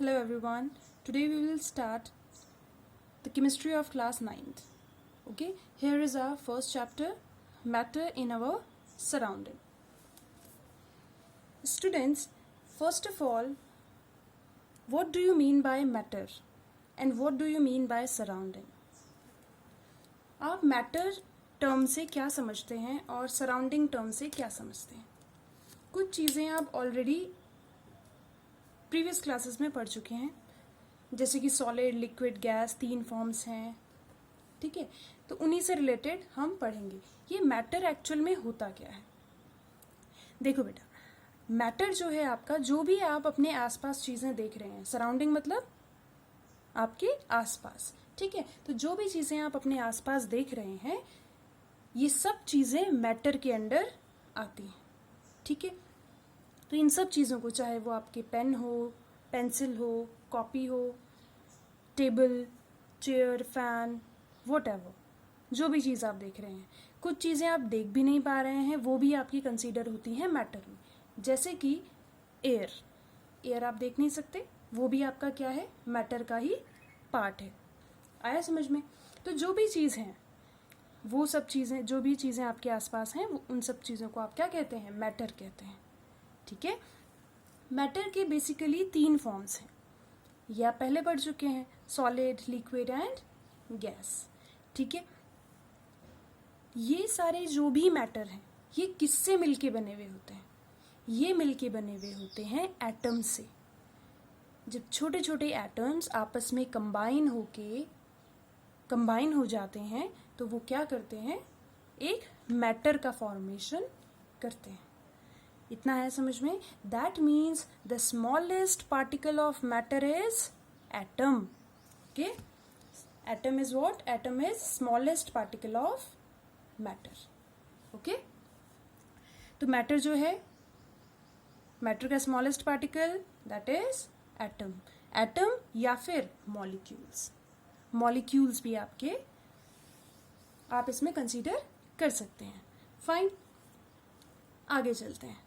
Hello everyone. Today we will start the chemistry of class 9th. Okay, here is our first chapter, matter in our surrounding. Students, first of all, what do you mean by matter and what do you mean by surrounding? आप matter term से क्या समझते हैं और surrounding term से क्या समझते हैं? कुछ चीज़ें आप ऑलरेडी प्रीवियस क्लासेस में पढ़ चुके हैं, जैसे कि सॉलिड, लिक्विड, गैस, 3 फॉर्म्स हैं. ठीक है, तो उन्हीं से रिलेटेड हम पढ़ेंगे. ये मैटर एक्चुअल में होता क्या है? देखो बेटा, मैटर जो है आपका, जो भी आप अपने आसपास चीज़ें देख रहे हैं, सराउंडिंग मतलब आपके आसपास. ठीक है, तो जो भी चीज़ें आप अपने आसपास देख रहे हैं, ये सब चीज़ें मैटर के अंडर आती हैं. ठीक है, तो इन सब चीज़ों को, चाहे वो आपके पेन हो, पेंसिल हो, कॉपी हो, टेबल, चेयर, फैन, व्हाटएवर, जो भी चीज़ आप देख रहे हैं, कुछ चीज़ें आप देख भी नहीं पा रहे हैं, वो भी आपकी कंसीडर होती हैं मैटर में. जैसे कि एयर आप देख नहीं सकते, वो भी आपका क्या है? मैटर का ही पार्ट है. आया समझ में? तो जो भी चीज़ हैं, वो सब चीज़ें, जो भी चीज़ें आपके आसपास हैं, उन सब चीज़ों को आप क्या कहते हैं? मैटर कहते हैं. ठीक है, मैटर के बेसिकली 3 फॉर्म्स हैं. ये आप पहले पढ़ चुके हैं, सॉलिड, लिक्विड एंड गैस. ठीक है, ये सारे जो भी मैटर हैं, ये किससे मिलके बने हुए होते हैं? ये मिलके बने हुए होते हैं एटम से. जब छोटे छोटे एटम्स आपस में कंबाइन हो जाते हैं, तो वो क्या करते हैं? एक मैटर का फॉर्मेशन करते हैं. इतना है समझ में? That means the smallest particle of matter is atom. Okay, atom is what? Atom is smallest particle of matter. Okay, तो मैटर जो है, मैटर का smallest particle that is atom. Atom या फिर मॉलिक्यूल्स. मॉलिक्यूल्स भी आप इसमें कंसीडर कर सकते हैं. फाइन, आगे चलते हैं.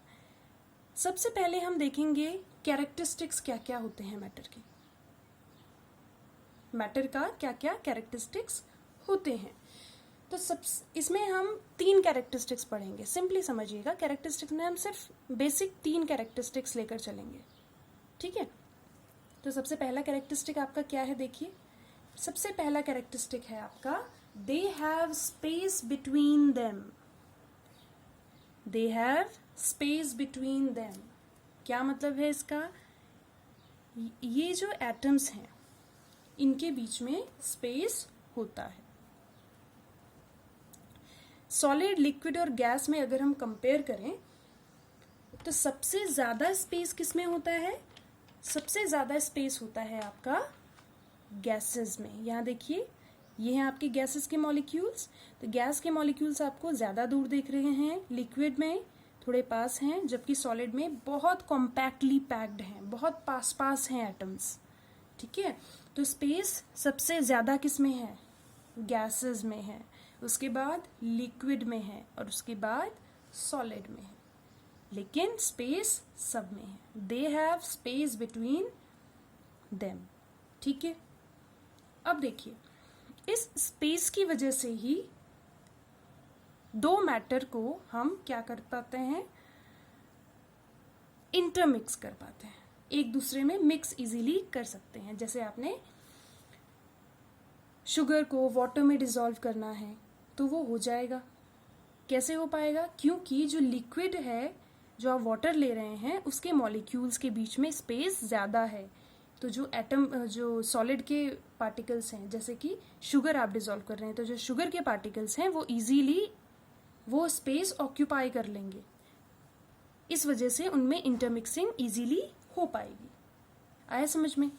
सबसे पहले हम देखेंगे कैरेक्टरिस्टिक्स क्या क्या होते हैं मैटर के. मैटर का क्या क्या कैरेक्टरिस्टिक्स होते हैं. तो इसमें हम 3 कैरेक्टरिस्टिक्स पढ़ेंगे. सिंपली समझिएगा, कैरेक्टरिस्टिक्स में हम सिर्फ बेसिक 3 कैरेक्टरिस्टिक्स लेकर चलेंगे. ठीक है, तो सबसे पहला कैरेक्टरिस्टिक आपका क्या है? देखिए, सबसे पहला कैरेक्टरिस्टिक है आपका, they have space between them. They have space between them. क्या मतलब है इसका? ये जो एटम्स हैं, इनके बीच में स्पेस होता है. सॉलिड, लिक्विड और गैस में अगर हम कंपेयर करें, तो सबसे ज्यादा स्पेस किसमें होता है? सबसे ज्यादा स्पेस होता है आपका गैसेस में. यहाँ देखिए, ये हैं आपके गैसेस के मॉलिक्यूल्स. तो गैस के मॉलिक्यूल्स आपको ज्यादा दूर देख रहे हैं, लिक्विड में थोड़े पास हैं, जबकि सॉलिड में बहुत कॉम्पैक्टली पैक्ड हैं, बहुत पास पास हैं एटम्स. ठीक है, तो स्पेस सबसे ज्यादा किस में है? गैसेस में है, उसके बाद लिक्विड में है और उसके बाद सॉलिड में है. लेकिन स्पेस सब में है. They have space between them. ठीक है, अब देखिए, इस स्पेस की वजह से ही 2 मैटर को हम क्या कर पाते हैं? इंटरमिक्स कर पाते हैं, एक दूसरे में मिक्स इजीली कर सकते हैं. जैसे आपने शुगर को वाटर में डिसॉल्व करना है, तो वो हो जाएगा. कैसे हो पाएगा? क्योंकि जो लिक्विड है, जो आप वाटर ले रहे हैं, उसके मॉलिक्यूल्स के बीच में स्पेस ज्यादा है. तो जो सॉलिड के पार्टिकल्स हैं, जैसे कि शुगर आप डिसॉल्व कर रहे हैं, तो जो शुगर के पार्टिकल्स हैं, वो इजीली वो स्पेस ऑक्यूपाई कर लेंगे. इस वजह से उनमें इंटरमिक्सिंग इजीली हो पाएगी. आया समझ में?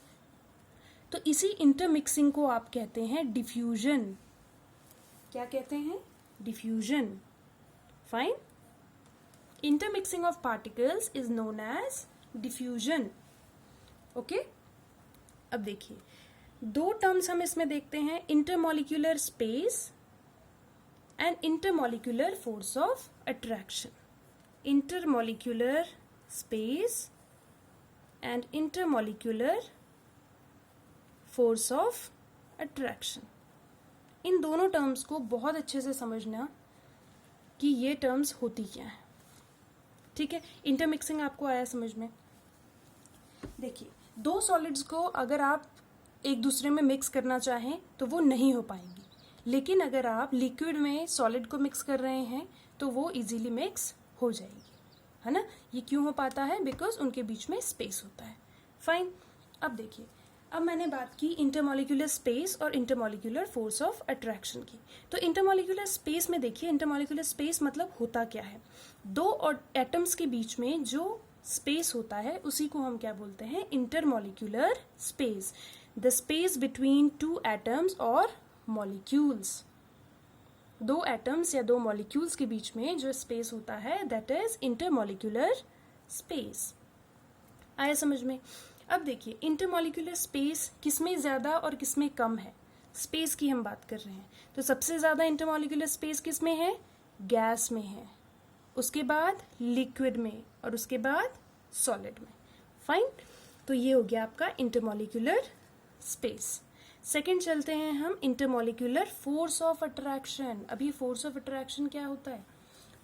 तो इसी इंटरमिक्सिंग को आप कहते हैं डिफ्यूजन. क्या कहते हैं? Diffusion. Fine, intermixing of particles is known as diffusion. Okay, अब देखिए, 2 टर्म्स हम इसमें देखते हैं, intermolecular space and intermolecular force of attraction. Intermolecular space and intermolecular force of attraction. इन दोनों टर्म्स को बहुत अच्छे से समझना कि ये टर्म्स होती क्या है। ठीक है, इंटरमिक्सिंग आपको आया समझ में। देखिए, दो सॉलिड्स को अगर आप एक दूसरे में मिक्स करना चाहें तो वो नहीं हो पाएंगी, लेकिन अगर आप लिक्विड में सॉलिड को मिक्स कर रहे हैं तो वो इजीली मिक्स हो जाएगी, है ना। ये क्यों हो पाता है? बिकॉज उनके बीच में स्पेस होता है। फाइन। अब देखिए, अब मैंने बात की इंटरमॉलिक्यूलर स्पेस और इंटरमॉलिक्यूलर फोर्स ऑफ अट्रैक्शन की। तो इंटरमॉलिक्यूलर स्पेस में देखिए, इंटरमॉलिक्यूलर स्पेस मतलब होता क्या है? दो और एटम्स के बीच में जो स्पेस होता है उसी को हम क्या बोलते हैं? Intermolecular space. The space between two atoms और मॉलिक्यूल्स। दो एटम्स या दो मॉलिक्यूल्स के बीच में जो स्पेस होता है दैट इज इंटरमॉलिक्यूलर स्पेस। आया समझ में? अब देखिए, इंटरमॉलिक्यूलर स्पेस किसमें ज़्यादा और किसमें कम है? स्पेस की हम बात कर रहे हैं, तो सबसे ज़्यादा इंटरमॉलिक्यूलर स्पेस किसमें है? गैस में है, उसके बाद लिक्विड में, और उसके बाद सॉलिड में। फाइन। तो ये हो गया आपका इंटरमॉलिक्यूलर स्पेस। सेकेंड चलते हैं हम, इंटरमॉलिक्यूलर फोर्स ऑफ अट्रैक्शन। अभी फोर्स ऑफ अट्रैक्शन क्या होता है?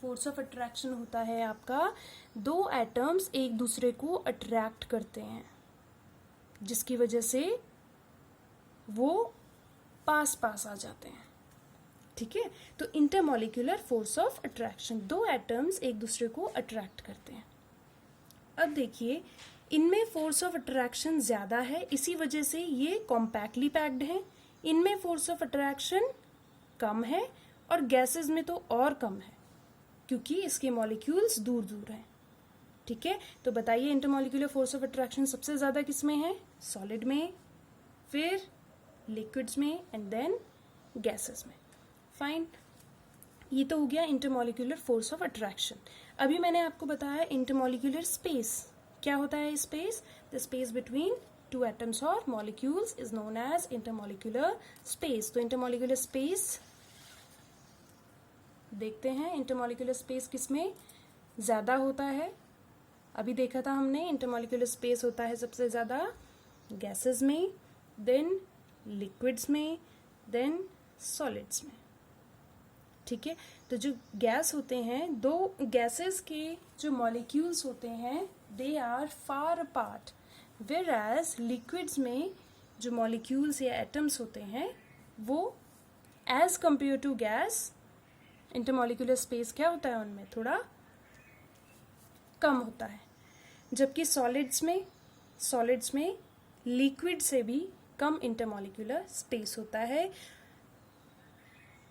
फोर्स ऑफ अट्रैक्शन होता है आपका, दो एटम्स एक दूसरे को अट्रैक्ट करते हैं जिसकी वजह से वो पास पास आ जाते हैं। ठीक है, तो इंटरमॉलिक्यूलर फोर्स ऑफ अट्रैक्शन, दो एटम्स एक दूसरे को अट्रैक्ट करते हैं। अब देखिए, इनमें फोर्स ऑफ अट्रैक्शन ज़्यादा है, इसी वजह से ये कॉम्पैक्टली पैक्ड हैं। इनमें फोर्स ऑफ अट्रैक्शन कम है, और गैसेस में तो और कम है क्योंकि इसके मॉलिक्यूल्स दूर दूर हैं। ठीक है, तो बताइए इंटरमॉलिक्यूलर फोर्स ऑफ अट्रैक्शन सबसे ज़्यादा किस में है? सॉलिड में, फिर लिक्विड्स में, एंड देन गैसेस में। फाइन। ये तो हो गया इंटरमॉलिक्यूलर फोर्स ऑफ अट्रैक्शन। अभी मैंने आपको बताया इंटरमॉलिक्यूलर स्पेस। क्या होता है space? The space between two atoms और molecules is known as intermolecular space. तो इंटरमॉलिक्यूलर स्पेस देखते हैं, इंटरमॉलिक्यूलर स्पेस किसमें ज़्यादा होता है? अभी देखा था हमने, इंटरमॉलिक्यूलर स्पेस होता है सबसे ज़्यादा गैसेस में, देन लिक्विड्स में, देन सॉलिड्स में। ठीक है, तो जो गैस होते हैं, दो गैसेस के जो मॉलिक्यूल्स होते हैं they are far apart, whereas liquids में जो मॉलिक्यूल्स या एटम्स होते हैं वो as compare to gas, intermolecular space क्या होता है उनमें? थोड़ा कम होता है। जबकि सॉलिड्स में लिक्विड से भी कम इंटरमॉलिक्यूलर स्पेस होता है।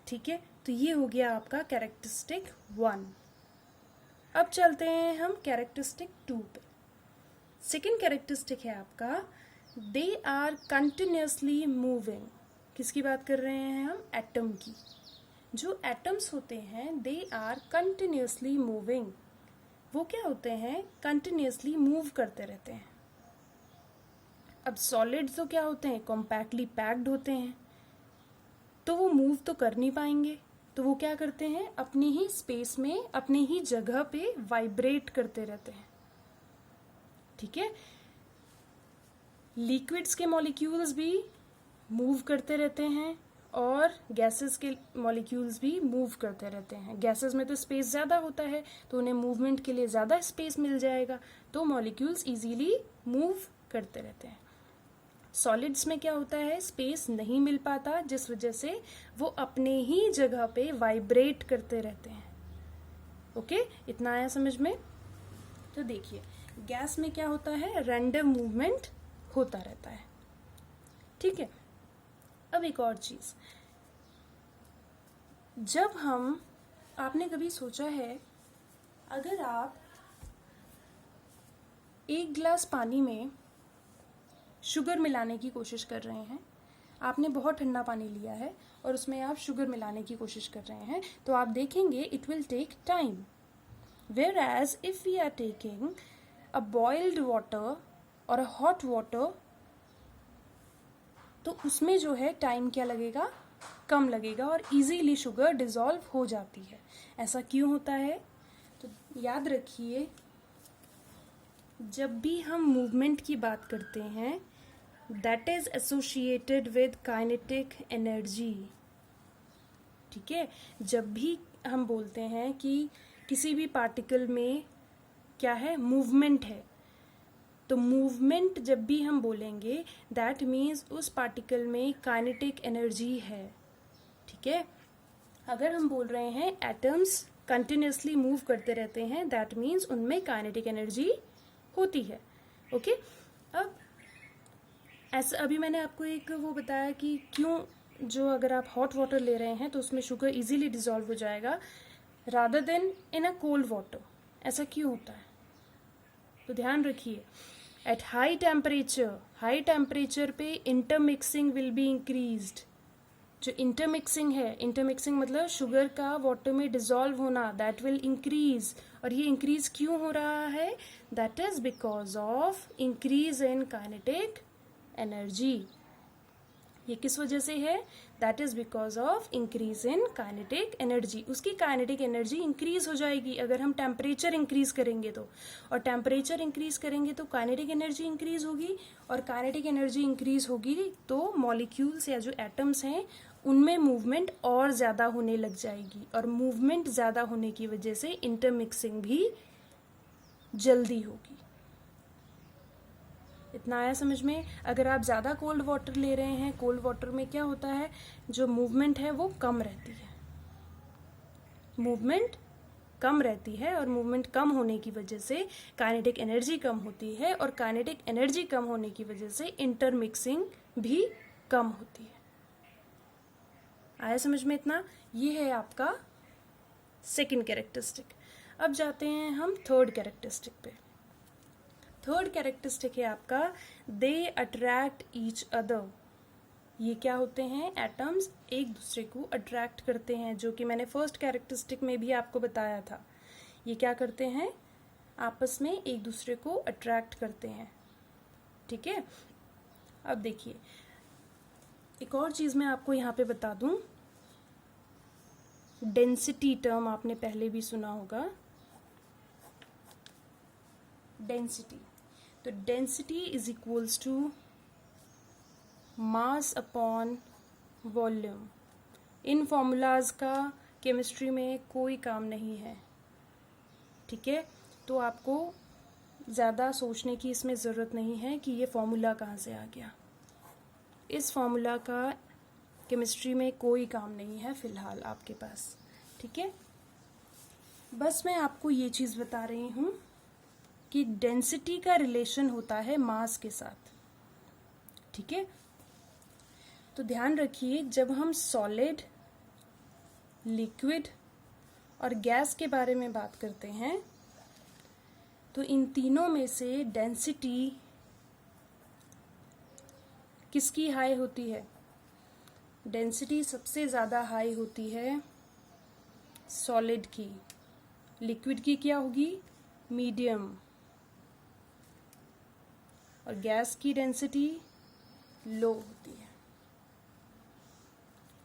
ठीक है, तो ये हो गया आपका कैरेक्टरिस्टिक 1। अब चलते हैं हम कैरेक्टरिस्टिक 2 पे। सेकेंड कैरेक्टरिस्टिक है आपका, दे आर कंटिन्यूसली मूविंग। किसकी बात कर रहे हैं हम? एटम की। जो एटम्स होते हैं दे आर कंटिन्यूसली मूविंग। वो क्या होते हैं? कंटिन्यूसली मूव करते रहते हैं। अब सॉलिड्स तो क्या होते हैं? कॉम्पैक्टली पैक्ड होते हैं, तो वो मूव तो कर नहीं पाएंगे, तो वो क्या करते हैं? अपनी ही स्पेस में, अपनी ही जगह पे वाइब्रेट करते रहते हैं। ठीक है, लिक्विड्स के मॉलिक्यूल्स भी मूव करते रहते हैं और गैसेस के मॉलिक्यूल्स भी मूव करते रहते हैं। गैसेस में तो स्पेस ज़्यादा होता है तो उन्हें मूवमेंट के लिए ज़्यादा स्पेस मिल जाएगा, तो मॉलिक्यूल्स इजीली मूव करते रहते हैं। सॉलिड्स में क्या होता है? स्पेस नहीं मिल पाता, जिस वजह से वो अपने ही जगह पे वाइब्रेट करते रहते हैं। ओके, इतना आया समझ में? तो देखिए, गैस में क्या होता है? रैंडम मूवमेंट होता रहता है। ठीक है, अब एक और चीज, जब हम, आपने कभी सोचा है अगर आप एक गिलास पानी में शुगर मिलाने की कोशिश कर रहे हैं, आपने बहुत ठंडा पानी लिया है और उसमें आप शुगर मिलाने की कोशिश कर रहे हैं, तो आप देखेंगे it will take time. Whereas if we are taking a boiled water और अ हॉट वाटर, तो उसमें जो है टाइम क्या लगेगा? कम लगेगा और इजीली शुगर डिसॉल्व हो जाती है। ऐसा क्यों होता है? तो याद रखिए, जब भी हम मूवमेंट की बात करते हैं that is associated with kinetic energy. ठीक है, जब भी हम बोलते हैं कि किसी भी पार्टिकल में क्या है, मूवमेंट है, तो मूवमेंट जब भी हम बोलेंगे दैट मीन्स उस पार्टिकल में काइनेटिक एनर्जी है। ठीक है, अगर हम बोल रहे हैं एटम्स कंटिन्यूसली मूव करते रहते हैं दैट मीन्स उनमें काइनेटिक एनर्जी होती है। ओके, अब ऐसा अभी मैंने आपको एक वो बताया कि क्यों जो अगर आप हॉट वाटर ले रहे हैं तो उसमें शुगर इजीली डिसॉल्व हो जाएगा rather then in a cold water. ऐसा क्यों होता है? तो ध्यान रखिए, एट हाई टेम्परेचर पे इंटरमिक्सिंग विल बी इंक्रीज्ड। जो इंटरमिक्सिंग है, इंटरमिक्सिंग मतलब शुगर का वाटर में डिसॉल्व होना, दैट विल इंक्रीज। और ये इंक्रीज क्यों हो रहा है? That is because of increase in kinetic energy. ये किस वजह से है? That is because of increase in kinetic energy. उसकी काइनेटिक एनर्जी इंक्रीज हो जाएगी अगर हम टेम्परेचर इंक्रीज करेंगे तो, और टेम्परेचर इंक्रीज करेंगे तो काइनेटिक एनर्जी इंक्रीज होगी, और काइनेटिक एनर्जी इंक्रीज होगी तो मॉलिक्यूल्स या जो एटम्स हैं उनमें मूवमेंट और ज़्यादा होने लग जाएगी, और मूवमेंट ज़्यादा होने की वजह से इंटरमिक्सिंग भी जल्दी होगी। इतना आया समझ में? अगर आप ज़्यादा कोल्ड वाटर ले रहे हैं, कोल्ड वाटर में क्या होता है, जो मूवमेंट है वो कम रहती है, मूवमेंट कम रहती है, और मूवमेंट कम होने की वजह से काइनेटिक एनर्जी कम होती है, और काइनेटिक एनर्जी कम होने की वजह से इंटरमिक्सिंग भी कम होती है। आया समझ में इतना? ये है आपका सेकंड कैरेक्टरिस्टिक। अब जाते हैं हम थर्ड कैरेक्टरिस्टिक पे। थर्ड कैरेक्टरिस्टिक है आपका दे अट्रैक्ट ईच अदर। ये क्या होते हैं? एटम्स एक दूसरे को अट्रैक्ट करते हैं, जो कि मैंने फर्स्ट कैरेक्टरिस्टिक में भी आपको बताया था। ये क्या करते हैं? आपस में एक दूसरे को अट्रैक्ट करते हैं। ठीक है, अब देखिए एक और चीज मैं आपको यहाँ पे बता दूं, डेंसिटी टर्म आपने पहले भी सुना होगा, डेंसिटी। तो density is equals to mass upon volume. इन फॉर्मूलाज का केमिस्ट्री में कोई काम नहीं है। ठीक है, तो आपको ज़्यादा सोचने की इसमें ज़रूरत नहीं है कि ये फॉर्मूला कहाँ से आ गया। इस फॉर्मूला का केमिस्ट्री में कोई काम नहीं है फ़िलहाल आपके पास। ठीक है, बस मैं आपको ये चीज़ बता रही हूँ कि डेंसिटी का रिलेशन होता है मास के साथ। ठीक है, तो ध्यान रखिए जब हम सॉलिड, लिक्विड और गैस के बारे में बात करते हैं तो इन तीनों में से डेंसिटी किसकी हाई होती है? डेंसिटी सबसे ज़्यादा हाई होती है सॉलिड की। लिक्विड की क्या होगी? मीडियम। और गैस की डेंसिटी लो होती है।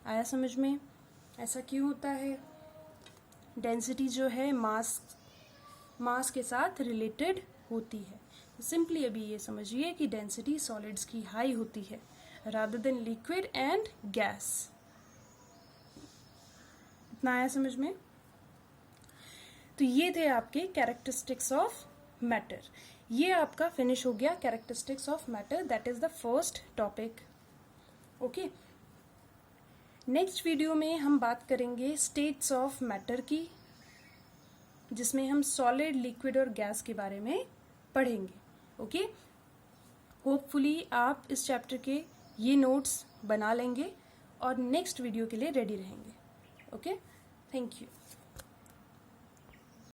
आया समझ में? ऐसा क्यों होता है? डेंसिटी जो है मास के साथ रिलेटेड होती है। तो सिंपली अभी ये समझिए कि डेंसिटी सॉलिड्स की हाई होती है rather than liquid and gas. इतना आया समझ में? तो ये थे आपके कैरेक्टरिस्टिक्स ऑफ मैटर। ये आपका फिनिश हो गया characteristics of matter, that is the first topic. Okay, next video में हम बात करेंगे स्टेट्स ऑफ मैटर की, जिसमें हम सॉलिड, लिक्विड और गैस के बारे में पढ़ेंगे। ओके, होपफुली आप इस चैप्टर के ये नोट्स बना लेंगे और नेक्स्ट वीडियो के लिए रेडी रहेंगे। Okay, thank you.